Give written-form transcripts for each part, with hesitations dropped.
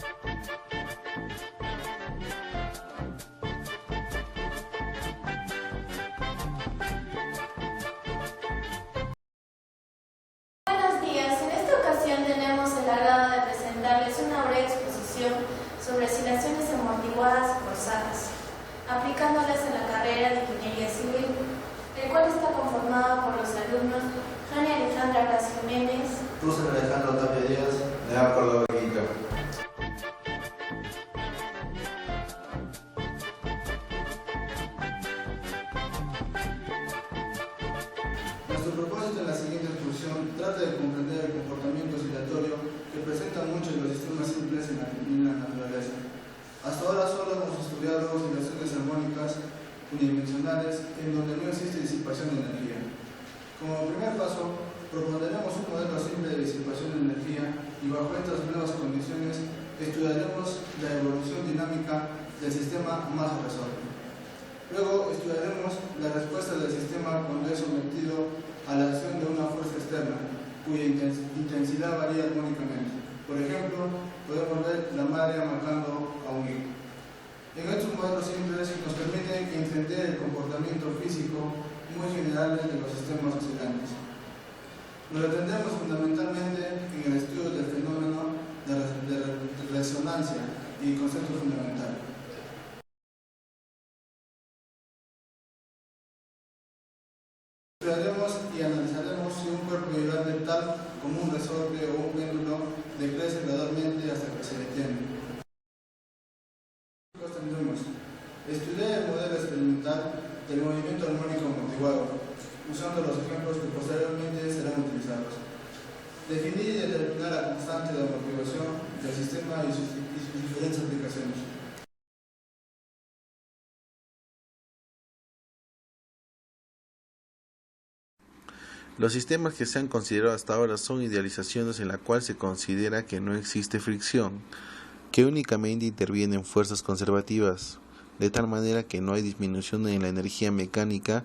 Buenos días, en esta ocasión tenemos el agrado de presentarles una breve exposición sobre oscilaciones amortiguadas forzadas, aplicándolas en la carrera de Ingeniería Civil, el cual está conformado por los alumnos Jania Alejandra Blas Jiménez, Russell Alejandro Tapia Díaz, Leal Córdoba Quinto. Nuestro propósito en la siguiente exposición trata de comprender el comportamiento oscilatorio que presentan muchos de los sistemas simples en la naturaleza. Hasta ahora solo hemos estudiado oscilaciones armónicas unidimensionales en donde no existe disipación de energía. Como primer paso, propondremos un modelo simple de disipación de energía y bajo estas nuevas condiciones estudiaremos la evolución dinámica del sistema masa-resol. Luego estudiaremos la respuesta del sistema cuando es sometido a la acción de una fuerza externa, cuya intensidad varía armónicamente. Por ejemplo, podemos ver la marea marcando a un hijo. En estos modelos simples nos permiten entender el comportamiento físico muy general de los sistemas oscilantes. Nos detendremos fundamentalmente en el estudio del fenómeno de resonancia y concepto fundamental. Estudiaremos y analizaremos si un cuerpo vibrante tal como un resorte o un péndulo decrece gradualmente hasta que se detiene. Estudiar el modelo experimental del movimiento armónico amortiguado, usando los ejemplos que posteriormente serán utilizados. Definir y determinar la constante de amortiguación del sistema y sus diferentes aplicaciones. Los sistemas que se han considerado hasta ahora son idealizaciones en la cual se considera que no existe fricción, que únicamente intervienen fuerzas conservativas, de tal manera que no hay disminución en la energía mecánica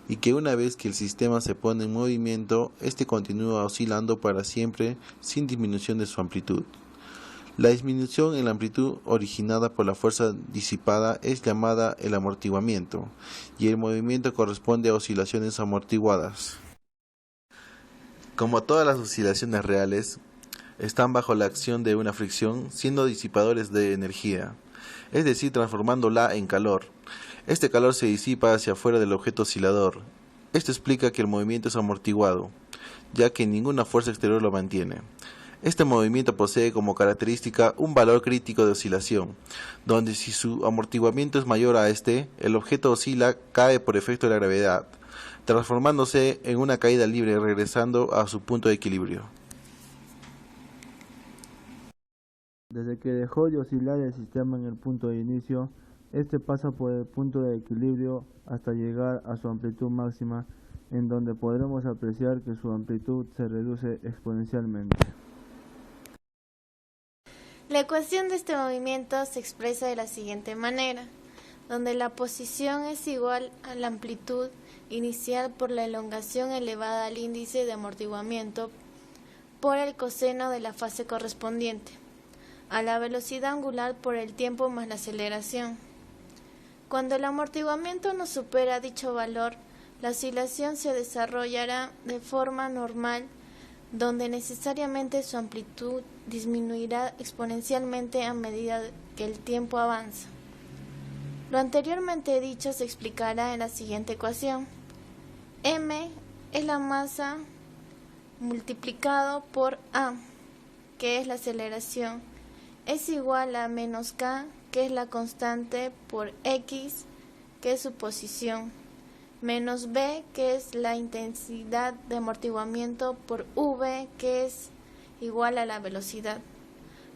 y que una vez que el sistema se pone en movimiento, este continúa oscilando para siempre sin disminución de su amplitud. La disminución en la amplitud originada por la fuerza disipada es llamada el amortiguamiento, y el movimiento corresponde a oscilaciones amortiguadas. Como todas las oscilaciones reales, están bajo la acción de una fricción, siendo disipadores de energía, es decir, transformándola en calor. Este calor se disipa hacia afuera del objeto oscilador. Esto explica que el movimiento es amortiguado, ya que ninguna fuerza exterior lo mantiene. Este movimiento posee como característica un valor crítico de oscilación, donde si su amortiguamiento es mayor a este, el objeto oscila, cae por efecto de la gravedad, transformándose en una caída libre, regresando a su punto de equilibrio. Desde que dejó de oscilar el sistema en el punto de inicio, este pasa por el punto de equilibrio hasta llegar a su amplitud máxima, en donde podremos apreciar que su amplitud se reduce exponencialmente. La ecuación de este movimiento se expresa de la siguiente manera, donde la posición es igual a la amplitud inicial por la elongación elevada al índice de amortiguamiento por el coseno de la fase correspondiente, a la velocidad angular por el tiempo más la aceleración. Cuando el amortiguamiento no supera dicho valor, la oscilación se desarrollará de forma normal, donde necesariamente su amplitud disminuirá exponencialmente a medida que el tiempo avanza. Lo anteriormente dicho se explicará en la siguiente ecuación. M es la masa multiplicado por A, que es la aceleración, es igual a menos K, que es la constante, por X, que es su posición, menos B, que es la intensidad de amortiguamiento, por V, que es igual a la velocidad.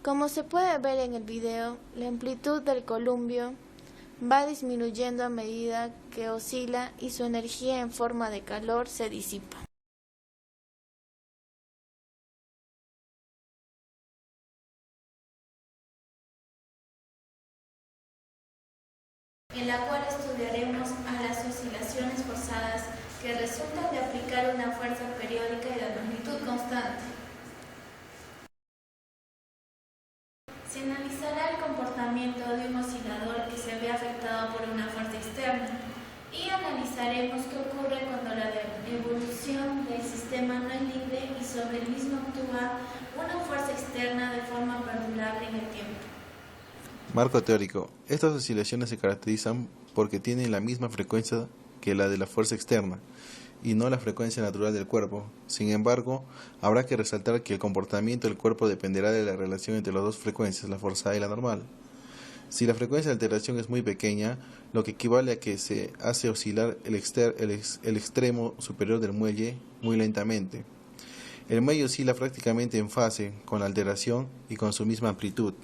Como se puede ver en el video, la amplitud del columpio va disminuyendo a medida que oscila y su energía en forma de calor se disipa. En la cual estudiaremos a las oscilaciones forzadas que resultan de aplicar una fuerza periódica y de magnitud constante. Se analizará el comportamiento de un oscilador que se ve afectado por una fuerza externa y analizaremos qué ocurre cuando la evolución del sistema no es libre y sobre el mismo actúa una fuerza externa de forma perdurable en el tiempo. Marco teórico. Estas oscilaciones se caracterizan porque tienen la misma frecuencia que la de la fuerza externa y no la frecuencia natural del cuerpo. Sin embargo, habrá que resaltar que el comportamiento del cuerpo dependerá de la relación entre las dos frecuencias, la forzada y la normal. Si la frecuencia de alteración es muy pequeña, lo que equivale a que se hace oscilar el extremo superior del muelle muy lentamente. El muelle oscila prácticamente en fase con la alteración y con su misma amplitud.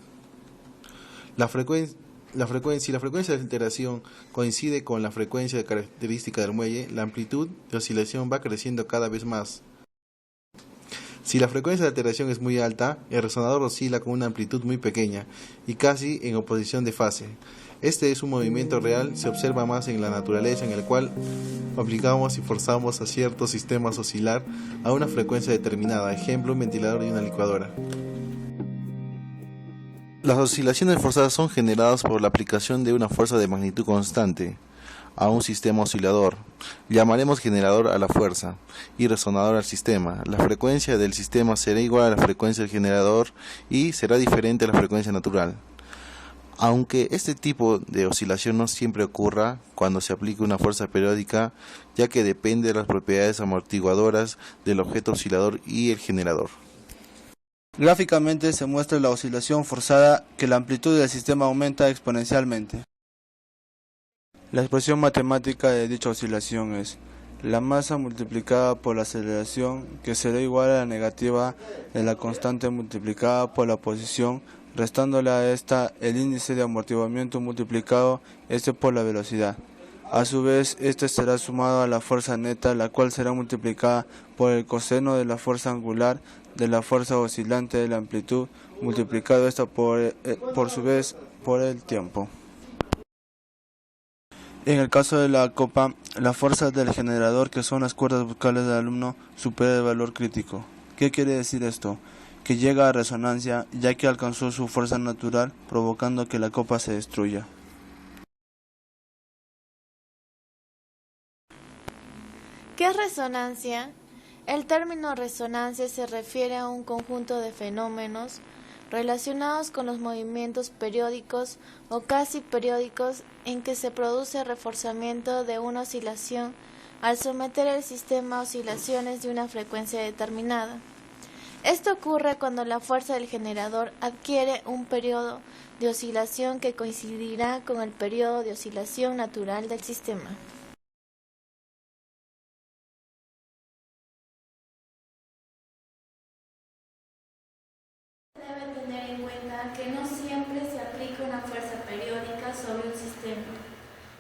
Si la frecuencia de alteración coincide con la frecuencia característica del muelle, la amplitud de oscilación va creciendo cada vez más. Si la frecuencia de alteración es muy alta, el resonador oscila con una amplitud muy pequeña y casi en oposición de fase. Este es un movimiento real, se observa más en la naturaleza, en el cual obligamos y forzamos a ciertos sistemas a oscilar a una frecuencia determinada, ejemplo, un ventilador y una licuadora. Las oscilaciones forzadas son generadas por la aplicación de una fuerza de magnitud constante a un sistema oscilador. Llamaremos generador a la fuerza y resonador al sistema. La frecuencia del sistema será igual a la frecuencia del generador y será diferente a la frecuencia natural. Aunque este tipo de oscilación no siempre ocurra cuando se aplique una fuerza periódica, ya que depende de las propiedades amortiguadoras del objeto oscilador y el generador. Gráficamente se muestra la oscilación forzada, que la amplitud del sistema aumenta exponencialmente. La expresión matemática de dicha oscilación es la masa multiplicada por la aceleración, que será igual a la negativa de la constante multiplicada por la posición, restándole a esta el índice de amortiguamiento multiplicado por la velocidad. A su vez, este será sumado a la fuerza neta, la cual será multiplicada por el coseno de la fuerza angular de la fuerza oscilante de la amplitud, multiplicado por su vez por el tiempo. En el caso de la copa, la fuerza del generador, que son las cuerdas vocales del alumno, supera el valor crítico. ¿Qué quiere decir esto? Que llega a resonancia, ya que alcanzó su fuerza natural, provocando que la copa se destruya. ¿Qué es resonancia? El término resonancia se refiere a un conjunto de fenómenos relacionados con los movimientos periódicos o casi periódicos en que se produce reforzamiento de una oscilación al someter el sistema a oscilaciones de una frecuencia determinada. Esto ocurre cuando la fuerza del generador adquiere un periodo de oscilación que coincidirá con el periodo de oscilación natural del sistema. Que no siempre se aplica una fuerza periódica sobre un sistema,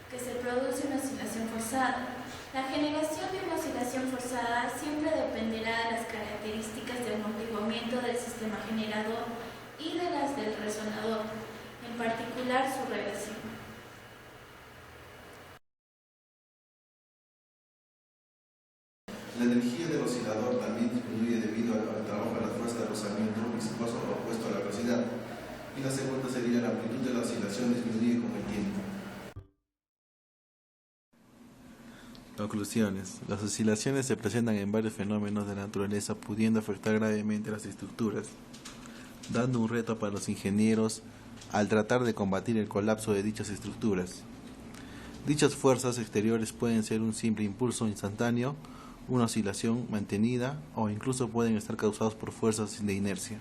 que se produce una oscilación forzada. La generación de una oscilación forzada siempre dependerá de las características de amortiguamiento del sistema generador y de las del resonador, en particular su relación. La energía del oscilador también disminuye debido al trabajo de la fuerza de rozamiento y su paso opuesto a la velocidad. Y la segunda sería la amplitud de la oscilación disminuye con el tiempo. Conclusiones. Las oscilaciones se presentan en varios fenómenos de la naturaleza, pudiendo afectar gravemente las estructuras, dando un reto para los ingenieros al tratar de combatir el colapso de dichas estructuras. Dichas fuerzas exteriores pueden ser un simple impulso instantáneo, una oscilación mantenida o incluso pueden estar causados por fuerzas de inercia.